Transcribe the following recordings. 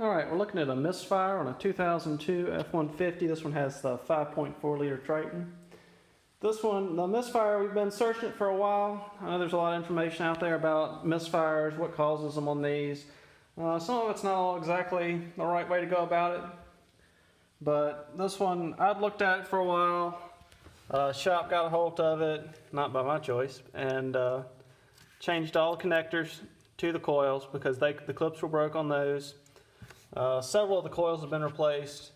Alright, we're looking at a Misfire on a 2002 F150. This one has the 5.4 liter Triton. This one, the Misfire, we've been searching it for a while. I know there's a lot of information out there about misfires, what causes them on these. Some of it's not all exactly the right way to go about it. But this one, I'd looked at it for a while. Shop got a hold of it, not by my choice, and changed all the connectors to the coils because the clips were broke on those. Several of the coils have been replaced.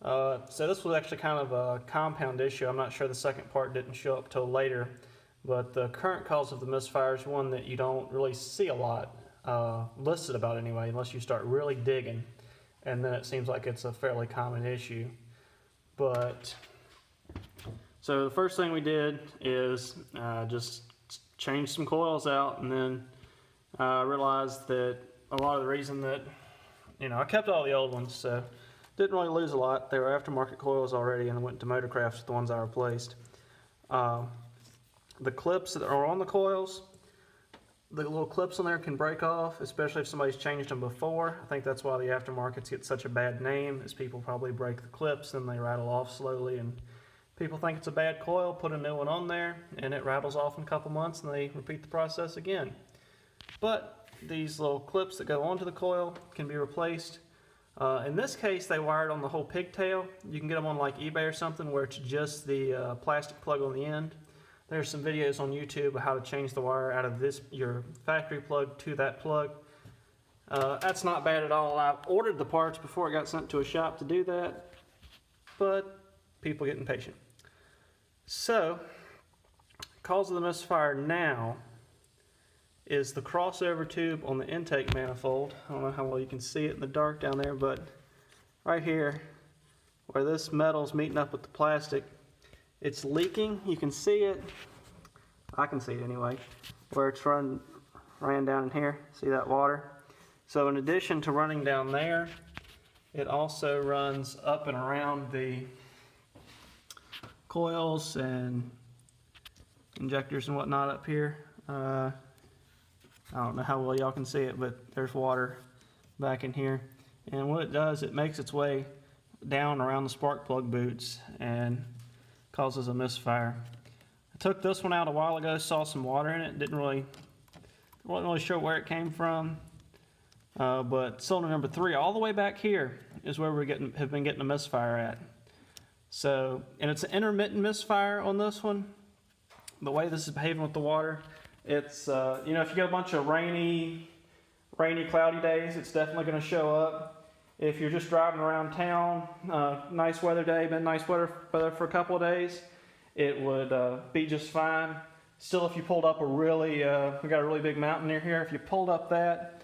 So this was actually kind of a compound issue. I'm not sure the second part didn't show up till later, but the current cause of the misfire is one that you don't really see a lot listed about anyway, unless you start really digging, and then it seems like it's a fairly common issue. But so the first thing we did is just change some coils out, and then realized that a lot of the reason that, I kept all the old ones, so didn't really lose a lot. They were aftermarket coils already, and I went to Motorcraft with the ones I replaced. The clips that are on the coils, the little clips on there can break off, especially if somebody's changed them before. I think that's why the aftermarkets get such a bad name, is people probably break the clips and they rattle off slowly, and people think it's a bad coil, put a new one on there, and it rattles off in a couple months, and they repeat the process again. But these little clips that go onto the coil can be replaced. In this case, they wired on the whole pigtail. You can get them on like eBay or something where it's just the plastic plug on the end. There's some videos on YouTube of how to change the wire out of your factory plug to that plug. That's not bad at all. I ordered the parts before it got sent to a shop to do that, but people get impatient. So, cause of the misfire now is the crossover tube on the intake manifold. I don't know how well you can see it in the dark down there, but right here, where this metal's meeting up with the plastic, it's leaking. You can see it. I can see it anyway, where it's ran down in here. See that water? So in addition to running down there, it also runs up and around the coils and injectors and whatnot up here. I don't know how well y'all can see it, but there's water back in here. And what it does, it makes its way down around the spark plug boots and causes a misfire. I took this one out a while ago, saw some water in it, wasn't really sure where it came from. But cylinder number 3, all the way back here, is where we have been getting a misfire at. So, and it's an intermittent misfire on this one. The way this is behaving with the water, it's, if you get a bunch of rainy, cloudy days, it's definitely going to show up. If you're just driving around town, nice weather day, been nice weather for a couple of days, it would be just fine. Still, if you pulled up we got a really big mountain near here, if you pulled up that,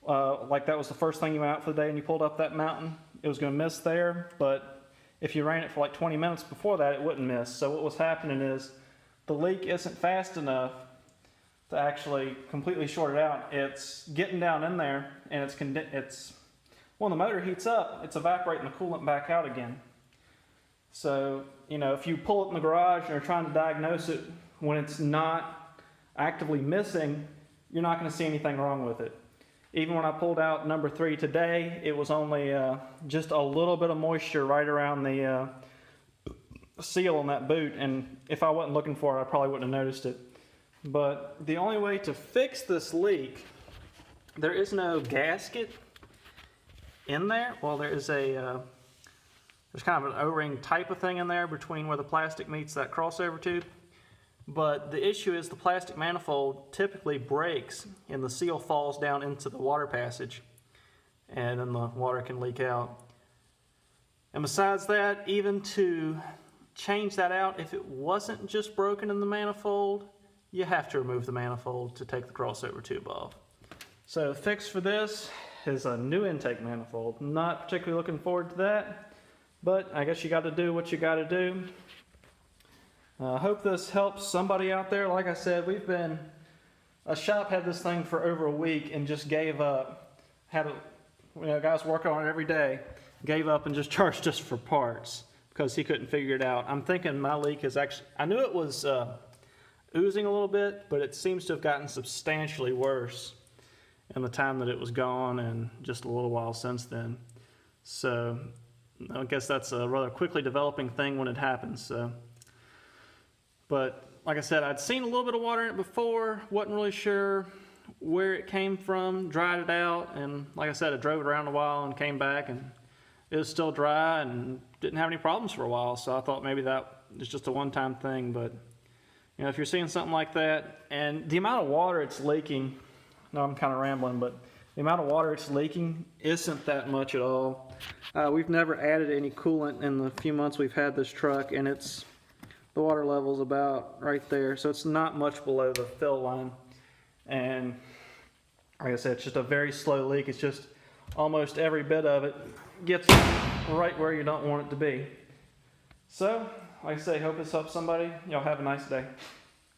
like that was the first thing you went out for the day and you pulled up that mountain, it was going to miss there. But if you ran it for like 20 minutes before that, it wouldn't miss. So what was happening is the leak isn't fast enough to actually completely short it out. It's getting down in there, and when the motor heats up, it's evaporating the coolant back out again. So, if you pull it in the garage and you're trying to diagnose it when it's not actively missing, you're not going to see anything wrong with it. Even when I pulled out number 3 today, it was only just a little bit of moisture right around the seal on that boot, and if I wasn't looking for it, I probably wouldn't have noticed it. But the only way to fix this leak, there is no gasket in there. Well, there's kind of an O-ring type of thing in there between where the plastic meets that crossover tube. But the issue is the plastic manifold typically breaks and the seal falls down into the water passage, and then the water can leak out. And besides that, even to change that out, if it wasn't just broken in the manifold, you have to remove the manifold to take the crossover tube off. So the fix for this is a new intake manifold. Not particularly looking forward to that, but I guess you got to do what you got to do. I hope this helps somebody out there. Like I said, a shop had this thing for over a week and just gave up. Guys working on it every day, gave up and just charged us for parts because he couldn't figure it out. I'm thinking my leak is actually, I knew it was oozing a little bit, but it seems to have gotten substantially worse. in the time that it was gone and just a little while since then. So I guess that's a rather quickly developing thing when it happens. So, but like I said, I'd seen a little bit of water in it before, wasn't really sure where it came from, dried it out, and like I said, I drove it around a while and came back and it was still dry and didn't have any problems for a while. So I thought maybe that was just a one-time thing. But you know, if you're seeing something like that, and the amount of water it's leaking, no, I'm kind of rambling, but the amount of water it's leaking isn't that much at all. We've never added any coolant in the few months we've had this truck, and the water level's about right there, so it's not much below the fill line. And like I said, it's just a very slow leak. It's just almost every bit of it gets right where you don't want it to be. So, like I say, hope this helps somebody. Y'all have a nice day.